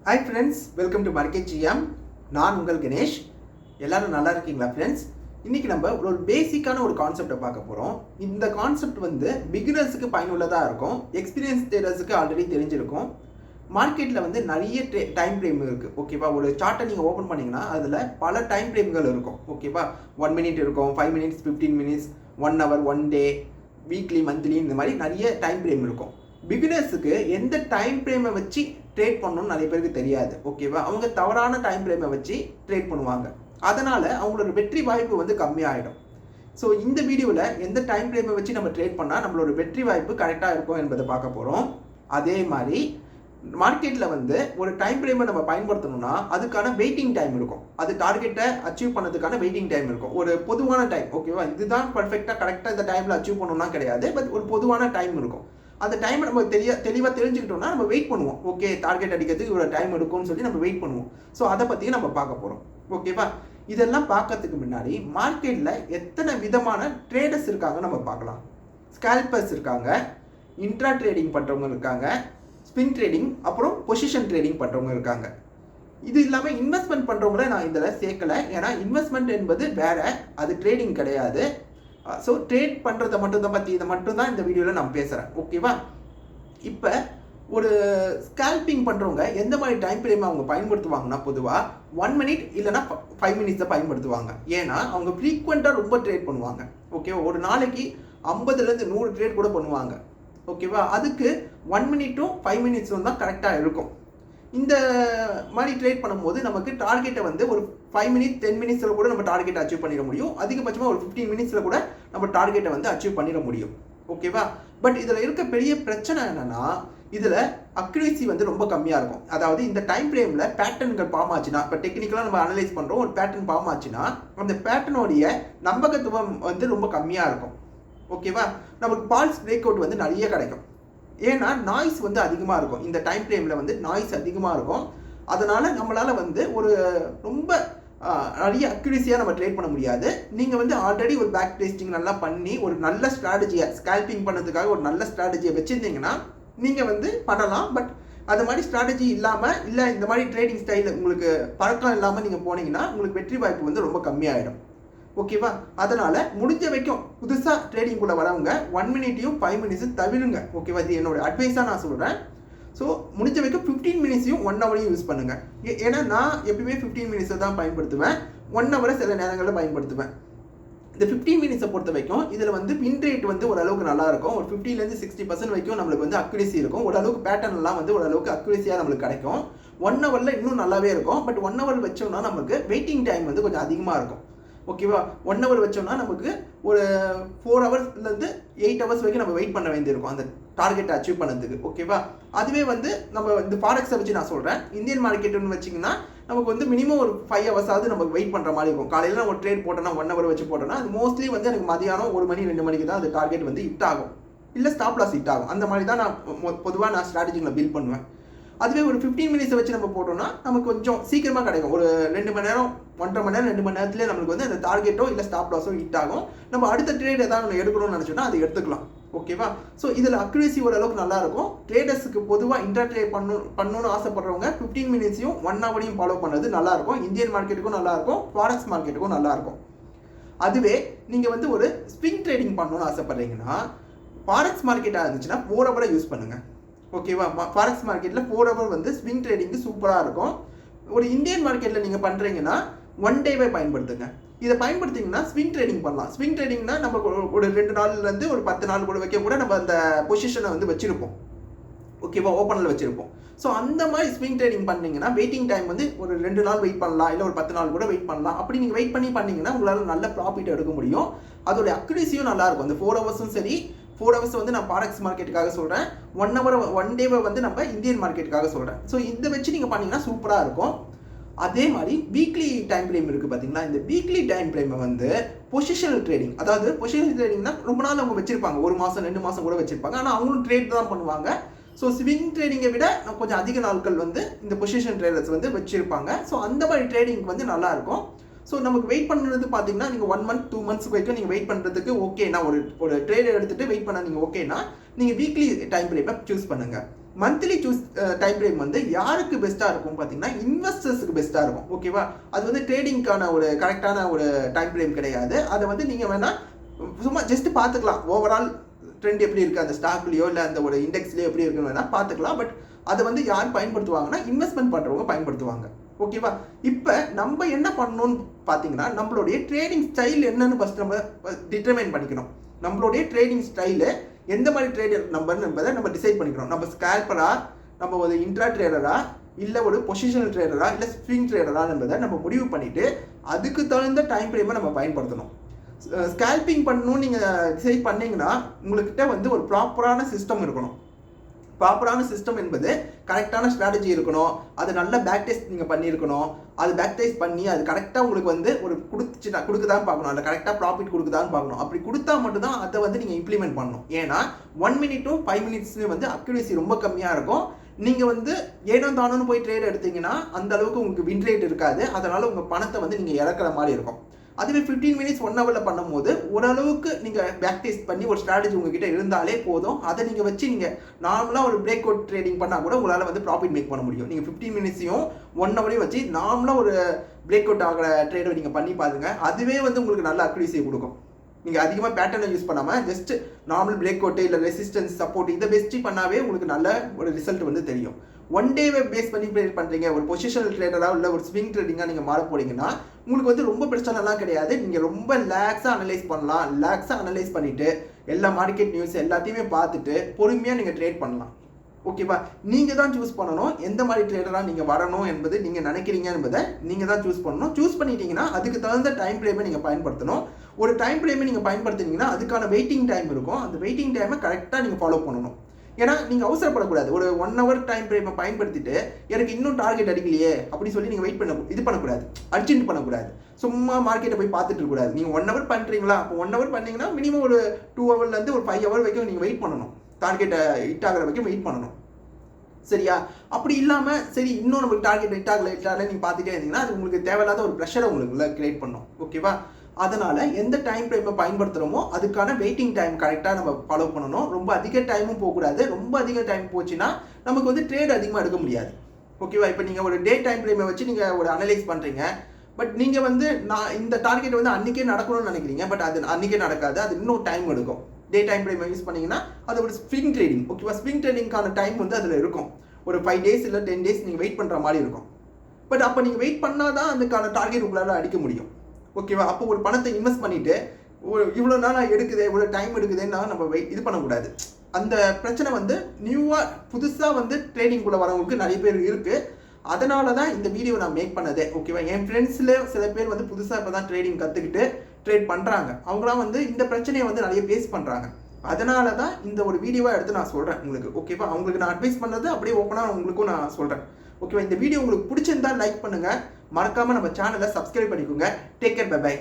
Hi friends, welcome to market GM. நான் உங்கள் கணேஷ். எல்லாரும் நல்லா இருக்கீங்களா ஃப்ரெண்ட்ஸ்? இன்றைக்கி நம்ம ஒரு பேசிக்கான ஒரு கான்செப்டை பார்க்க போகிறோம். இந்த கான்செப்ட் வந்து பிகினர்ஸுக்கு பயனுள்ளதாக இருக்கும். எக்ஸ்பீரியன்ஸ் ட்ரேடர்ஸுக்கு ஆல்ரெடி தெரிஞ்சிருக்கும். மார்க்கெட்டில் வந்து நிறைய டைம் ஃப்ரேம் இருக்குது. ஓகேவா? ஒரு சார்ட்டை நீங்கள் ஓப்பன் பண்ணிங்கன்னா அதில் பல டைம் ஃப்ரேம்கள் இருக்கும். ஓகேவா? 1 மினிட் இருக்கும், 5 மினிட்ஸ், 15 மினிட்ஸ், 1 ஹவர், 1 டே, வீக்லி, மந்த்லி, இந்த மாதிரி நிறைய டைம் ஃப்ரேம் இருக்கும். பிகினர்ஸுக்கு எந்த டைம் ஃப்ரேமை வச்சு ட்ரேட் பண்ணணும்னு நிறைய பேருக்கு தெரியாது. ஓகேவா? அவங்க தவறான டைம் ஃப்ரேமை வச்சு ட்ரேட் பண்ணுவாங்க. அதனால் அவங்களோட வெற்றி வாய்ப்பு வந்து கம்மியாகிடும். ஸோ இந்த வீடியோவில் எந்த டைம் ஃப்ரேமை வச்சு நம்ம ட்ரேட் பண்ணால் நம்மளோட வெற்றி வாய்ப்பு கரெக்டாக இருக்கும் என்பதை பார்க்க போகிறோம். அதே மாதிரி மார்க்கெட்டில் வந்து ஒரு டைம் ஃப்ரேமை நம்ம பயன்படுத்தணும்னா அதுக்கான வெயிட்டிங் டைம் இருக்கும். அது டார்கெட்டை அச்சீவ் பண்ணதுக்கான வெயிட்டிங் டைம் இருக்கும். ஒரு பொதுவான டைம். ஓகேவா? இதுதான் பர்ஃபெக்டாக கரெக்டாக இந்த டைமில் அச்சீவ் பண்ணணும்னா கிடையாது. பட் ஒரு பொதுவான டைம் இருக்கும். அந்த டைம் நம்ம தெளிவாக தெரிஞ்சுக்கிட்டோம்னா நம்ம வெயிட் பண்ணுவோம். ஓகே, டார்கெட் அடிக்கிறதுக்கு இவ்வளோ டைம் எடுக்கும்னு சொல்லி நம்ம வெயிட் பண்ணுவோம். ஸோ அதை பற்றியும் நம்ம பார்க்க போகிறோம். ஓகேவா? இதெல்லாம் பார்க்கறதுக்கு முன்னாடி மார்க்கெட்டில் எத்தனை விதமான ட்ரேடர்ஸ் இருக்காங்க நம்ம பார்க்கலாம். ஸ்கேல்பர்ஸ் இருக்காங்க, இன்ட்ரா ட்ரேடிங் பண்ணுறவங்க இருக்காங்க, ஸ்பின் ட்ரேடிங், அப்புறம் பொசிஷன் ட்ரேடிங் பண்ணுறவங்க இருக்காங்க. இது இல்லாமல் இன்வெஸ்ட்மெண்ட் பண்ணுறவங்கள நான் இதில் சேர்க்கலை. ஏன்னா இன்வெஸ்ட்மெண்ட் என்பது வேற, அது ட்ரேடிங் கிடையாது. ஸோ ட்ரேட் பண்ணுறதை இதை மட்டும்தான் இந்த வீடியோவில் நான் பேசுகிறேன். ஓகேவா? இப்போ ஒரு ஸ்கேல்பிங் பண்ணுறவங்க எந்த மாதிரி டைம் ஃப்ரேம் அவங்க பயன்படுத்துவாங்கன்னா பொதுவாக 1 மினிட் இல்லைனா 5 மினிட்ஸை பயன்படுத்துவாங்க. ஏன்னா அவங்க ஃப்ரீக்வெண்ட்டாக ரொம்ப ட்ரேட் பண்ணுவாங்க. ஓகேவா? ஒரு நாளைக்கு 50லேருந்து 100 ட்ரேட் கூட பண்ணுவாங்க. ஓகேவா? அதுக்கு 1 மினிட்டும் 5 மினிட்ஸும் தான் கரெக்டாக இருக்கும். இந்த மாதிரி ட்ரேட் பண்ணும்போது நமக்கு டார்கெட்டை வந்து ஒரு 5 மினிட்ஸ் 10 மினிட்ஸில் கூட நம்ம டார்கெட்டை அச்சீவ் பண்ணிட முடியும். அதிகபட்சமாக ஒரு 15 மினிட்ஸில் கூட நம்ம டார்கெட்டை வந்து அச்சீவ் பண்ணிட முடியும். ஓகேவா? பட் இதில் இருக்க பெரிய பிரச்சனை என்னென்னா இதில் அக்யூரசி வந்து ரொம்ப கம்மியாக இருக்கும். அதாவது இந்த டைம் ஃப்ரேமில் பேட்டர்ன்கள் ஃபார்ம் ஆச்சுன்னா, இப்போ டெக்னிக்கலாக நம்ம அனலைஸ் பண்ணுறோம், ஒரு பேட்டர்ன் ஃபார்ம் ஆச்சுன்னா அந்த பேட்டர்னுடைய நம்பகத்துவம் வந்து ரொம்ப கம்மியாக இருக்கும். ஓகேவா? நமக்கு ஃபால்ஸ் பிரேக் அவுட் வந்து நிறைய கிடைக்கும். ஏன்னா நாய்ஸ் வந்து அதிகமாக இருக்கும். இந்த டைம் ஃப்ரேமில் வந்து நாய்ஸ் அதிகமாக இருக்கும். அதனால் நம்மளால் வந்து ஒரு ரொம்ப நிறைய அக்யூரஸியாக நம்ம ட்ரேட் பண்ண முடியாது. நீங்கள் வந்து ஆல்ரெடி ஒரு பேக் டெஸ்டிங் நல்லா பண்ணி ஒரு நல்ல ஸ்ட்ராட்டஜியை ஸ்கேல்பிங் பண்ணதுக்காக ஒரு நல்ல ஸ்ட்ராட்டஜியை வச்சுருந்தீங்கன்னா நீங்கள் வந்து பண்ணலாம். பட் அது மாதிரி ஸ்ட்ராட்டஜி இல்லாமல், இல்லை இந்த மாதிரி ட்ரேடிங் ஸ்டைல் உங்களுக்கு பழக்கம் இல்லாமல் நீங்கள் போனீங்கன்னா உங்களுக்கு வெற்றி வாய்ப்பு வந்து ரொம்ப கம்மியாகிடும். ஓகேவா? அதனால் முடிஞ்ச வரைக்கும் புதுசாக ட்ரேடிங்குள்ளே வரவங்க 1 மினிட்டையும் 5 மினிட்ஸும் தவிருங்க. ஓகேவா? இது என்னோட அட்வைஸாக நான் சொல்கிறேன். ஸோ முடிஞ்ச வரைக்கும் 15 மினிட்ஸையும் 1 ஹவரையும் யூஸ் பண்ணுங்கள். ஏன்னா நான் எப்பயுமே 15 மினிட்ஸை தான் பயன்படுத்துவேன். 1 ஹவரை சில நேரங்களில் பயன்படுத்துவேன். இந்த 15 மினிட்ஸை பொறுத்த வரைக்கும் இதில் வந்து வின் ரேட் வந்து ஓரளவுக்கு நல்லாயிருக்கும். ஒரு 50லேருந்து 60% வரைக்கும் நம்மளுக்கு வந்து அக்யூரசி இருக்கும். ஓரளவுக்கு பேட்டர்ன்லாம் வந்து ஓரளவுக்கு அக்யூரஸியாக நம்மளுக்கு கிடைக்கும். 1 ஹவரில் இன்னும் நல்லாவே இருக்கும். பட் 1 ஹவர் வச்சோம்னா நமக்கு வெயிட்டிங் டைம் வந்து கொஞ்சம் அதிகமாக இருக்கும். ஓகேவா? 1 ஹவர் வச்சோம்னா நமக்கு ஒரு 4 ஹவர்ஸ்லேருந்து 8 ஹவர்ஸ் வரைக்கும் நம்ம வெயிட் பண்ண வேண்டியிருக்கும் அந்த டார்கெட்டை அச்சீவ் பண்ணதுக்கு. ஓகேவா? அதுவே வந்து நம்ம இந்த ஃபாரெக்ஸை வச்சு நான் சொல்கிறேன். இந்தியன் மார்க்கெட்டுன்னு வச்சிங்கன்னா நமக்கு வந்து மினிமம் ஒரு 5 ஹவர்ஸாவது நமக்கு வெயிட் பண்ணுற மாதிரி இருக்கும். காலையில் நம்ம ட்ரேட் போட்டோன்னா 1 ஹவர் வச்சு போட்டோன்னா அது மோஸ்ட்லி வந்து எனக்கு மதியானம் 1 மணி 2 மணிக்கு தான் அந்த டார்கெட் வந்து ஹிட் ஆகும், இல்லை ஸ்டாப் லாஸ் ஹிட் ஆகும். அந்த மாதிரி தான் நான் பொதுவாக நான் ஸ்ட்ராட்டஜிகளை பில்ட் பண்ணுவேன். அதுவே ஒரு 15 மினிட்ஸை வச்சு நம்ம போட்டோம்னா நமக்கு கொஞ்சம் சீக்கிரமாக கிடைக்கும். ஒரு 2 மணி நேரம், 1.5 மணி நேரம், 2 மணி நேரத்துலேயே நம்மளுக்கு வந்து அந்த டார்கெட்டோ இல்லை ஸ்டாப் லாஸோ ஹிட் ஆகும். நம்ம அடுத்த ட்ரேட் ஏதாவது ஒன்று எடுக்கணும்னு நினச்சோன்னா அதை எடுத்துக்கலாம். ஓகேவா? ஸோ இதில் அக்யூரசி ஓரளவுக்கு நல்லாயிருக்கும். ட்ரேடர்ஸுக்கு பொதுவாக இன்ட்ரா ட்ரேட் பண்ணணும்னு ஆசைப்படுறவங்க 15 மினிட்ஸையும் 1 ஹவரையும் ஃபாலோ பண்ணுறது நல்லாயிருக்கும். இந்தியன் மார்க்கெட்டுக்கும் நல்லாயிருக்கும், ஃபாரெக்ஸ் மார்க்கெட்டுக்கும் நல்லாயிருக்கும். அதுவே நீங்கள் வந்து ஒரு ஸ்விங் ட்ரேடிங் பண்ணணும்னு ஆசைப்படுறீங்கன்னா ஃபாரெக்ஸ் மார்க்கெட்டாக இருந்துச்சுன்னா 4 ஹவரை யூஸ் பண்ணுங்கள். ஓகேவா? ஃபாரெக்ஸ் மார்க்கெட்டில் 4 ஹவர் வந்து ஸ்விங் ட்ரேடிங்கு சூப்பராக இருக்கும். ஒரு இந்தியன் மார்க்கெட்டில் நீங்கள் பண்ணுறீங்கன்னா 1 டேவே பயன்படுத்துங்க. இதை பயன்படுத்திங்கன்னா ஸ்விங் ட்ரேடிங் பண்ணலாம். ஸ்விங் ட்ரேடிங்னா நம்ம ஒரு 2 நாள்லேருந்து ஒரு 10 நாள் கூட வைக்க கூட நம்ம அந்த பொசிஷனை வந்து வச்சுருப்போம். ஓகேவா? ஓப்பனில் வச்சுருப்போம். ஸோ அந்த மாதிரி ஸ்விங் ட்ரேடிங் பண்ணிங்கன்னா வெயிட்டிங் டைம் வந்து ஒரு 2 நாள் வெயிட் பண்ணலாம், இல்லை ஒரு 10 நாள் கூட வெயிட் பண்ணலாம். அப்படி நீங்கள் வெயிட் பண்ணிங்கன்னா உங்களால் நல்ல ப்ராஃபிட் எடுக்க முடியும். அதோட அக்யூரஸியும் நல்லாயிருக்கும். அந்த 4 ஹவர்ஸும் சரி, 4 ஹவர்ஸ் வந்து நான் ஃபாரெக்ஸ் மார்க்கெட்டுக்காக சொல்கிறேன். 1 ஹவர் 1 டேவை வந்து நம்ம இந்தியன் மார்க்கெட்டுக்காக சொல்கிறேன். ஸோ இதை வச்சு நீங்கள் பண்ணிங்கன்னா சூப்பராக இருக்கும். அதே மாதிரி வீக்லி டைம் ஃப்ரேம் இருக்குது பார்த்தீங்களா? இந்த வீக்லி டைம் ஃப்ரேமை வந்து பொசிஷனல் ட்ரேடிங், அதாவது பொசிஷனல் ட்ரேடிங்னா ரொம்ப நாள் அவங்க வச்சுருப்பாங்க, 1 மாதம் 2 மாதம் கூட வச்சுருப்பாங்க. ஆனால் அவங்களும் ட்ரேட் தான் பண்ணுவாங்க. ஸோ ஸ்விங் ட்ரேடிங்கை விட கொஞ்சம் அதிக நாட்கள் வந்து இந்த பொசிஷன் ட்ரேடர்ஸ் வந்து வச்சுருப்பாங்க. ஸோ அந்த மாதிரி ட்ரேடிங் வந்து நல்லாயிருக்கும். ஸோ நமக்கு வெயிட் பண்ணுறது பார்த்தீங்கன்னா நீங்கள் 1 மந்த் 2 மந்த்ஸ் வரைக்கும் நீங்கள் வெயிட் பண்ணுறதுக்கு ஓகேனா, ஒரு ட்ரேட் எடுத்துகிட்டு வெயிட் பண்ண நீங்கள் ஓகேனா நீங்கள் வீக்லி டைம் ஃப்ரேமை சூஸ் பண்ணுங்கள். மந்த்லி சூஸ் டைம் ஃப்ரேம் வந்து யாருக்கு பெஸ்ட்டாக இருக்கும் பார்த்தீங்கன்னா இன்வெஸ்டர்ஸுக்கு பெஸ்ட்டாக இருக்கும். ஓகேவா? அது வந்து ட்ரேடிங்க்கான ஒரு கரெக்டான ஒரு டைம் ஃப்ரேம் கிடையாது. அதை வந்து நீங்கள் வேணால் சும்மா ஜஸ்ட் பார்த்துக்கலாம். ஓவரால் ட்ரெண்ட் எப்படி இருக்குது அந்த ஸ்டாக்லேயோ இல்லை அந்த ஒரு இண்டெக்ஸ்லேயோ எப்படி இருக்குன்னு வேணால் பார்த்துக்கலாம். பட் அதை வந்து யார் பயன்படுத்துவாங்கன்னா இன்வெஸ்ட்மெண்ட் பண்ணுறவங்க பயன்படுத்துவாங்க. ஓகேவா? இப்போ நம்ம என்ன பண்ணணும்னு பார்த்தீங்கன்னா நம்மளுடைய ட்ரேடிங் ஸ்டைல் என்னன்னு ஃபஸ்ட் நம்ம டிட்டர்மைன் பண்ணிக்கணும். நம்மளுடைய ட்ரேடிங் ஸ்டைலு எந்த மாதிரி ட்ரேடர் நம்பர்னு என்பதை நம்ம டிசைட் பண்ணிக்கணும். நம்ம ஸ்கேல்பரா, நம்ம ஒரு இன்ட்ரா ட்ரேடரா, இல்லை ஒரு பொசிஷனல் ட்ரேடரா, இல்லை ஸ்விங் ட்ரேடரா என்பதை நம்ம முடிவு பண்ணிவிட்டு அதுக்கு தகுந்த டைம் ஃப்ரேமை நம்ம பயன்படுத்தணும். ஸ்கேல்பிங் பண்ணணும்னு நீங்கள் டிசைட் பண்ணிங்கன்னா உங்கள்கிட்ட வந்து ஒரு ப்ராப்பரான சிஸ்டம் இருக்கணும். ப்ராப்பரான சிஸ்டம் என்பது கரெக்டான ஸ்ட்ராட்டஜி இருக்கணும். அது நல்ல பேக் டெஸ்ட் நீங்கள் பண்ணியிருக்கணும். அது பேக் டெஸ்ட் பண்ணி அது கரெக்டாக உங்களுக்கு வந்து ஒரு கொடுக்குதான்னு பார்க்கணும். அதில் கரெக்டாக ப்ராஃபிட் கொடுக்குதான்னு பார்க்கணும். அப்படி கொடுத்தா மட்டும்தான் அதை வந்து நீங்கள் இம்ப்ளிமெண்ட் பண்ணணும். ஏன்னா 1 minute to 5 minutes வந்து அக்யூரேசி ரொம்ப கம்மியாக இருக்கும். நீங்கள் வந்து ஏனோ தானோன்னு போய் ட்ரேட் எடுத்தீங்கன்னா அந்த அளவுக்கு உங்களுக்கு வின் ரேட் இருக்காது. அதனால் உங்கள் பணத்தை வந்து நீங்கள் இறக்குற மாதிரி இருக்கும். அதுவே 15 minutes 1 hour பண்ணும்போது ஓரளவுக்கு நீங்கள் பேக் டெஸ்ட் பண்ணி ஒரு ஸ்ட்ராட்டஜி உங்ககிட்ட இருந்தாலே போதும். அதை நீங்கள் வச்சு நீங்கள் நார்மலாக ஒரு பிரேக் அவுட் ட்ரேடிங் பண்ணால் கூட உங்களால் வந்து ப்ராஃபிட் மேக் பண்ண முடியும். நீங்கள் 15 minutesையும் 1 hour வச்சு நார்மலாக ஒரு பிரேக் அவுட் ஆகிற ட்ரேடை நீங்கள் பண்ணி பாருங்க. அதுவே வந்து உங்களுக்கு நல்ல அக்யூரேசியை கொடுக்கும். நீங்கள் அதிகமாக பேட்டர்னை யூஸ் பண்ணாமல் ஜஸ்ட் நார்மல் பிரேக் அவுட்டு இல்லை ரெசிஸ்டன்ஸ் சப்போர்ட் இதை பெஸ்ட் பண்ணாவே உங்களுக்கு நல்ல ஒரு ரிசல்ட் வந்து தெரியும். 1 day பேஸ் பண்ணி ட்ரேட் பண்ணுறீங்க, ஒரு பொசிஷனல் ட்ரேடராக இல்லை ஒரு ஸ்விங் ட்ரேடிங்காக நீங்கள் மாற போறீங்கன்னா உங்களுக்கு வந்து ரொம்ப பிரச்சனைலாம் கிடையாது. நீங்கள் ரொம்ப ரிலாக்ஸாக அனலைஸ் பண்ணலாம். ரிலாக்ஸாக அனலைஸ் பண்ணிவிட்டு எல்லா மார்க்கெட் நியூஸ் எல்லாத்தையுமே பார்த்துட்டு பொறுமையாக நீங்கள் ட்ரேட் பண்ணலாம். ஓகேவா? நீங்கள் தான் சூஸ் பண்ணணும் எந்த மாதிரி ட்ரேடராக நீங்கள் வரணும் என்பது நீங்கள் நினைக்கிறீங்க என்பதை நீங்கள் தான் சூஸ் பண்ணணும். சூஸ் பண்ணிட்டீங்கன்னா அதுக்கு தகுந்த டைம் ஃப்ரேமை நீங்கள் பயன்படுத்தணும். ஒரு டைம் ஃப்ரேமை நீங்கள் பயன்படுத்தினீங்கன்னா அதுக்கான வெயிட்டிங் டைம் இருக்கும். அந்த வெயிட்டிங் டைமை கரெக்டாக நீங்கள் ஃபாலோ பண்ணணும். ஏன்னா நீங்கள் அவசரப்படக்கூடாது. ஒரு 1 hour டைம் ஃப்ரேமை பயன்படுத்திட்டு எனக்கு இன்னும் டார்கெட் அடிக்கலையே அப்படி சொல்லி நீங்கள் வெயிட் பண்ணக்கூடாது. அர்ஜென்ட் பண்ணக்கூடாது. சும்மா மார்க்கெட்டை போய் பார்த்துட்டு இருக்கக்கூடாது. நீங்கள் 1 hour பண்ணுறீங்களா? அப்போ 1 hour பண்ணீங்கன்னா மினிமம் ஒரு 2 hourலேருந்து ஒரு 5 hour வரைக்கும் நீங்கள் வெயிட் பண்ணணும். டார்கெட்டை ஹிட் ஆகிற வரைக்கும் வெயிட் பண்ணணும். சரியா? அப்படி இல்லாமல் சரி இன்னும் நம்மளுக்கு டார்கெட் ஹிட் ஆகலை நீங்கள் பார்த்துட்டே இருந்தீங்கன்னா அது உங்களுக்கு தேவையில்லாத ஒரு ப்ரெஷரை உங்களுக்குள்ள கிரியேட் பண்ணும். ஓகேவா? அதனால் எந்த டைம் ஃப்ரேமை பயன்படுத்துகிறோமோ அதுக்கான வெயிட்டிங் டைம் கரெக்டாக நம்ம ஃபாலோ பண்ணணும். ரொம்ப அதிக டைமும் போகக்கூடாது. ரொம்ப அதிக டைம் போச்சுன்னா நமக்கு வந்து ட்ரேட் அதிகமாக எடுக்க முடியாது. ஓகேவா? இப்போ நீங்கள் ஒரு டே டைம் ஃப்ரேமை வச்சு நீங்கள் ஒரு அனலைஸ் பண்ணுறீங்க. பட் நீங்கள் வந்து நான் இந்த டார்கெட் வந்து அன்றைக்கே நடக்கணும்னு நினைக்கிறீங்க. பட் அது அன்றைக்கே நடக்காது. அது இன்னும் டைம் எடுக்கும். டே டைம் ஃப்ரேமை யூஸ் பண்ணிங்கன்னா அது ஒரு ஸ்விங் ட்ரேடிங். ஓகேவா? ஸ்விங் ட்ரேடிங்கான டைம் வந்து அதில் இருக்கும். ஒரு 5 days இல்லை 10 days நீங்கள் வெயிட் பண்ணுற மாதிரி இருக்கும். பட் அப்போ நீங்கள் வெயிட் பண்ணால் தான் அதுக்கான டார்கெட் உங்களால் அடிக்க முடியும். ஓகேவா? அப்போ ஒரு பணத்தை இன்வெஸ்ட் பண்ணிவிட்டு இவ்வளோ நாளாக எடுக்குது இவ்வளோ டைம் எடுக்குதுன்னா நம்ம இது பண்ணக்கூடாது. அந்த பிரச்சனை வந்து நியூவாக புதுசாக வந்து ட்ரேடிங்குள்ளே வரவங்களுக்கு நிறைய பேர் இருக்குது. அதனால தான் இந்த வீடியோ நான் மேக் பண்ணதே. ஓகேவா? என் ஃப்ரெண்ட்ஸில் சில பேர் வந்து புதுசாக இப்போ தான் ட்ரேடிங் கற்றுக்கிட்டு ட்ரேட் பண்ணுறாங்க. அவங்களாம் வந்து இந்த பிரச்சனையை வந்து நிறைய ஃபேஸ் பண்ணுறாங்க. அதனால தான் இந்த ஒரு வீடியோவாக எடுத்து நான் சொல்கிறேன் உங்களுக்கு. ஓகேவா? அவங்களுக்கு நான் அட்வைஸ் பண்ணுறது அப்படியே ஓப்பனாக உங்களுக்கும் நான் சொல்கிறேன். ஓகேவா? இந்த வீடியோ உங்களுக்கு பிடிச்சிருந்தா லைக் பண்ணுங்கள். மறக்காமல் நம்ம சேனலை சப்ஸ்கிரைப் பண்ணிக்கோங்க. Take care. Bye by.